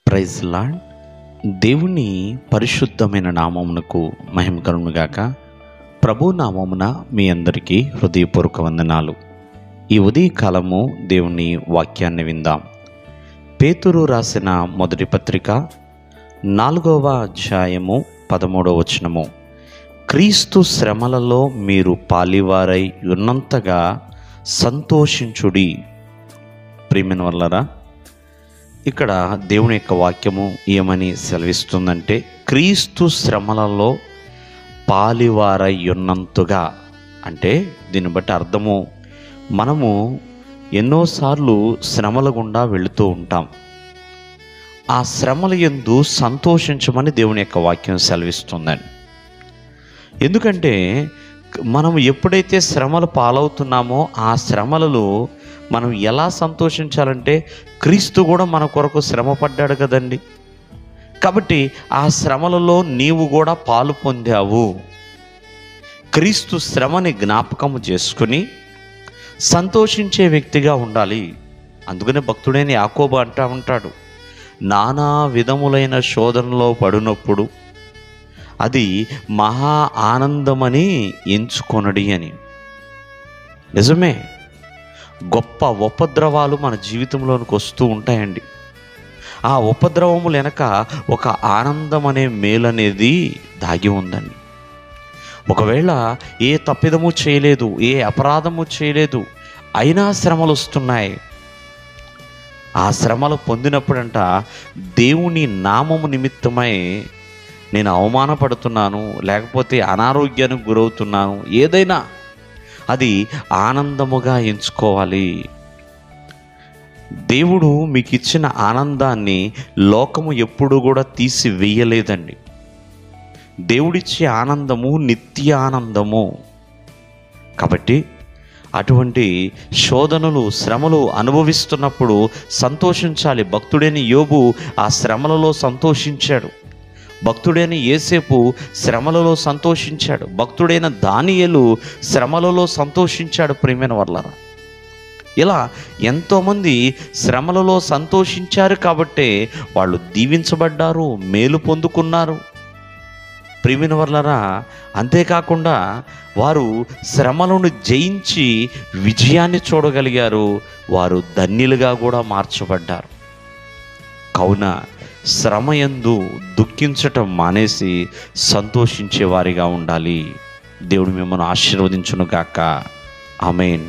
Praise lord. దేవుని పరిశుద్ధమైన నామమునకు మహిమ కలుగునుగాక. ప్రభు నామమున మీ అందరికీ హృదయపూర్వక వందనాలు. ఈ ఉదయకాలము దేవుని వాక్యాన్ని విందాం. పేతురు రాసిన మొదటి పత్రిక 4వ అధ్యాయము 13వ వచనము. క్రీస్తు శ్రమలలో మీరు పాలివారై ఉన్నంతగా సంతోషించుడి. ప్రియమైన వాళ్ళరా, ఇక్కడ దేవుని యొక్క వాక్యము ఏమని సెలవిస్తుందంటే, క్రీస్తు శ్రమలలో పాలివారై ఉన్నంతగా. అంటే దీన్ని బట్టి అర్థము, మనము ఎన్నోసార్లు శ్రమల గుండా వెళుతూ ఉంటాం. ఆ శ్రమల యందు సంతోషించమని దేవుని యొక్క వాక్యం సెలవిస్తుందండి. ఎందుకంటే మనం ఎప్పుడైతే శ్రమలు పాలవుతున్నామో ఆ శ్రమలలో మనం ఎలా సంతోషించాలంటే, క్రీస్తు కూడా మన కొరకు శ్రమ పడ్డాడు కదండి. కాబట్టి ఆ శ్రమలలో నీవు కూడా పాలు పొందావు. క్రీస్తు శ్రమని జ్ఞాపకము చేసుకుని సంతోషించే వ్యక్తిగా ఉండాలి. అందుకనే భక్తుడైన యాకోబు అంటూ ఉంటాడు, నానా విధములైన శోధనలో పడినప్పుడు అది మహా ఆనందమని ఎంచుకొనడి అని. నిజమే, గొప్ప ఉపద్రవాలు మన జీవితంలోనికి వస్తూ ఉంటాయండి. ఆ ఉపద్రవముల వెనక ఒక ఆనందం అనే మేలు అనేది దాగి ఉందండి. ఒకవేళ ఏ తప్పిదము చేయలేదు, ఏ అపరాధము చేయలేదు, అయినా శ్రమలు వస్తున్నాయి. ఆ శ్రమలు పొందినప్పుడంట దేవుని నామము నిమిత్తమై నేను అవమానపడుతున్నాను, లేకపోతే అనారోగ్యానికి గురవుతున్నాను, ఏదైనా అది ఆనందముగా ఎంచుకోవాలి. దేవుడు మీకు ఇచ్చిన ఆనందాన్ని లోకము ఎప్పుడు కూడా తీసి వేయలేదండి. దేవుడిచ్చే ఆనందము నిత్య ఆనందము. కాబట్టి అటువంటి శోధనలు, శ్రమలు అనుభవిస్తున్నప్పుడు సంతోషించాలి. భక్తుడైన యోబు ఆ శ్రమలలో సంతోషించాడు. భక్తుడైన యోసేపు శ్రమలలో సంతోషించాడు. భక్తుడైన దానియేలు శ్రమలలో సంతోషించాడు. ప్రియమైన వాళ్ళారా, ఇలా ఎంతోమంది శ్రమలలో సంతోషించారు కాబట్టే వాళ్ళు దీవించబడ్డారు, మేలు పొందుకున్నారు. ప్రియమైన వాళ్ళారా, అంతేకాకుండా వారు శ్రమలను జయించి విజయాన్ని చూడగలిగారు. వారు ధన్యులుగా కూడా మార్చబడ్డారు. కావున శ్రమయందు దుఃఖించటం మానేసి సంతోషించే వారిగా ఉండాలి. దేవుడు మిమ్మల్ని ఆశీర్వదించును గాక. ఆమేన్.